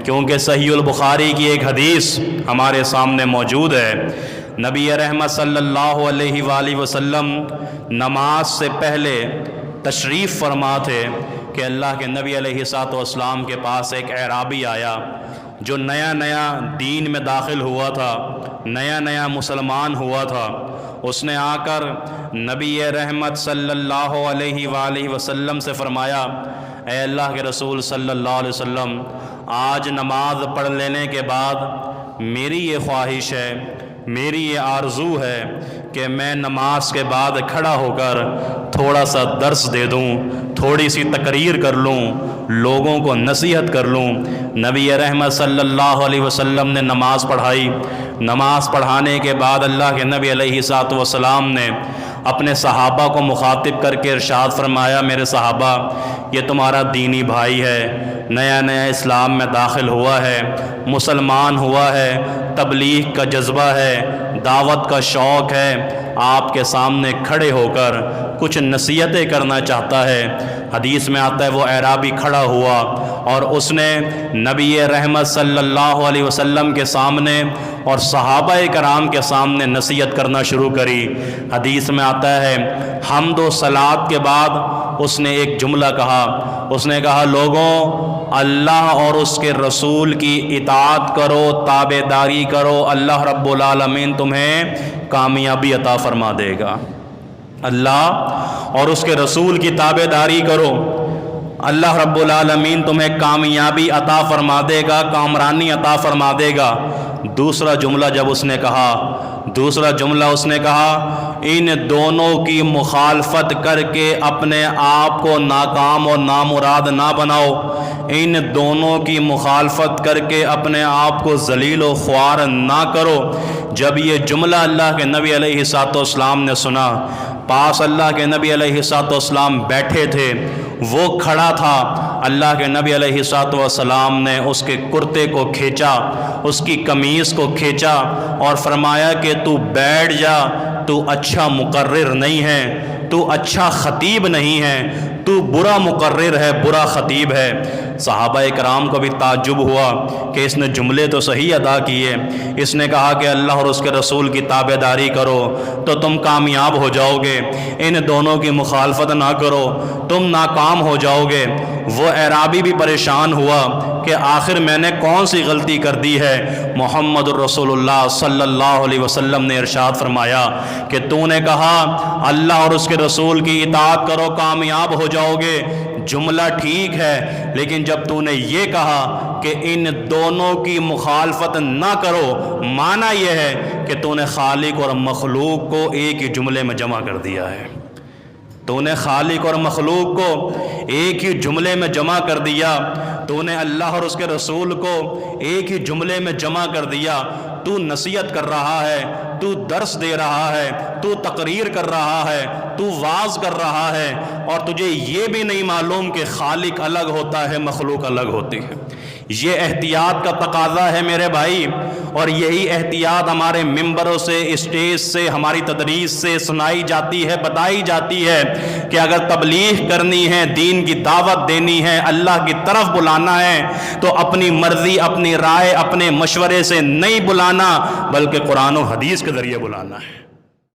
کیونکہ صحیح البخاری کی ایک حدیث ہمارے سامنے موجود ہے۔ نبی رحمت صلی اللہ علیہ وآلہ وسلم نماز سے پہلے تشریف فرما تھے کہ اللہ کے نبی علیہ الصلوۃ والسلام کے پاس ایک اعرابی آیا جو نیا نیا دین میں داخل ہوا تھا، نیا نیا مسلمان ہوا تھا۔ اس نے آ کر نبی رحمت صلی اللہ علیہ وآلہ وسلم سے فرمایا، اے اللہ کے رسول صلی اللہ علیہ وسلم، آج نماز پڑھ لینے کے بعد میری یہ خواہش ہے، میری یہ آرزو ہے کہ میں نماز کے بعد کھڑا ہو کر تھوڑا سا درس دے دوں، تھوڑی سی تقریر کر لوں، لوگوں کو نصیحت کر لوں۔ نبی رحمت صلی اللہ علیہ وسلم نے نماز پڑھائی۔ نماز پڑھانے کے بعد اللہ کے نبی علیہ الصلوۃ والسلام نے اپنے صحابہ کو مخاطب کر کے ارشاد فرمایا، میرے صحابہ، یہ تمہارا دینی بھائی ہے، نیا نیا اسلام میں داخل ہوا ہے، مسلمان ہوا ہے، تبلیغ کا جذبہ ہے، دعوت کا شوق ہے، آپ کے سامنے کھڑے ہو کر کچھ نصیحتیں کرنا چاہتا ہے۔ حدیث میں آتا ہے وہ اعرابی کھڑا ہوا اور اس نے نبی رحمت صلی اللہ علیہ وسلم کے سامنے اور صحابہ کرام کے سامنے نصیحت کرنا شروع کری۔ حدیث میں آتا ہے حمد و صلات کے بعد اس نے ایک جملہ کہا، اس نے کہا، لوگوں، اللہ اور اس کے رسول کی اطاعت کرو، تابع داری کرو، اللہ رب العالمین تمہیں کامیابی عطا فرما دے گا۔ اللہ اور اس کے رسول کی تابع داری کرو، اللہ رب العالمین تمہیں کامیابی عطا فرما دے گا، کامرانی عطا فرما دے گا۔ دوسرا جملہ جب اس نے کہا، ان دونوں کی مخالفت کر کے اپنے آپ کو ناکام اور نامراد نہ بناؤ، ان دونوں کی مخالفت کر کے اپنے آپ کو ذلیل و خوار نہ کرو۔ جب یہ جملہ اللہ کے نبی علیہ الصلوۃ والسلام نے سنا، پاس اللہ کے نبی علیہ الصلوۃ والسلام بیٹھے تھے، وہ کھڑا تھا، اللہ کے نبی علیہ الصلوۃ والسلام نے اس کے کرتے کو کھینچا، اس کی قمیص کو کھینچا اور فرمایا کہ تو بیٹھ جا، تو اچھا مقرر نہیں ہے، تو اچھا خطیب نہیں ہے، تو برا مقرر ہے، برا خطیب ہے۔ صحابہ کرام کو بھی تعجب ہوا کہ اس نے جملے تو صحیح ادا کیے، اس نے کہا کہ اللہ اور اس کے رسول کی تابع داری کرو تو تم کامیاب ہو جاؤ گے، ان دونوں کی مخالفت نہ کرو تم ناکام ہو جاؤ گے۔ وہ اعرابی بھی پریشان ہوا کہ آخر میں نے کون سی غلطی کر دی ہے؟ محمد الرسول اللہ صلی اللہ علیہ وسلم نے ارشاد فرمایا کہ تو نے کہا اللہ اور اس کے رسول کی اطاعت کرو، کامیاب ہو جاؤ گے، جملہ ٹھیک ہے، لیکن جب تو نے یہ کہا کہ ان دونوں کی مخالفت نہ کرو، معنی یہ ہے کہ تو نے خالق اور مخلوق کو ایک ہی جملے میں جمع کر دیا ہے۔ تو نے خالق اور مخلوق کو ایک ہی جملے میں جمع کر دیا، تو نے اللہ اور اس کے رسول کو ایک ہی جملے میں جمع کر دیا۔ تو نصیحت کر رہا ہے، تو درس دے رہا ہے، تو تقریر کر رہا ہے، تو واعظ کر رہا ہے، اور تجھے یہ بھی نہیں معلوم کہ خالق الگ ہوتا ہے، مخلوق الگ ہوتی ہے۔ یہ احتیاط کا تقاضا ہے میرے بھائی، اور یہی احتیاط ہمارے ممبروں سے، اسٹیج سے، ہماری تدریس سے سنائی جاتی ہے، بتائی جاتی ہے کہ اگر تبلیغ کرنی ہے، دین کی دعوت دینی ہے، اللہ کی طرف بلانا ہے تو اپنی مرضی، اپنی رائے، اپنے مشورے سے نہیں بلانا، بلکہ قرآن و حدیث کے ذریعے بلانا ہے۔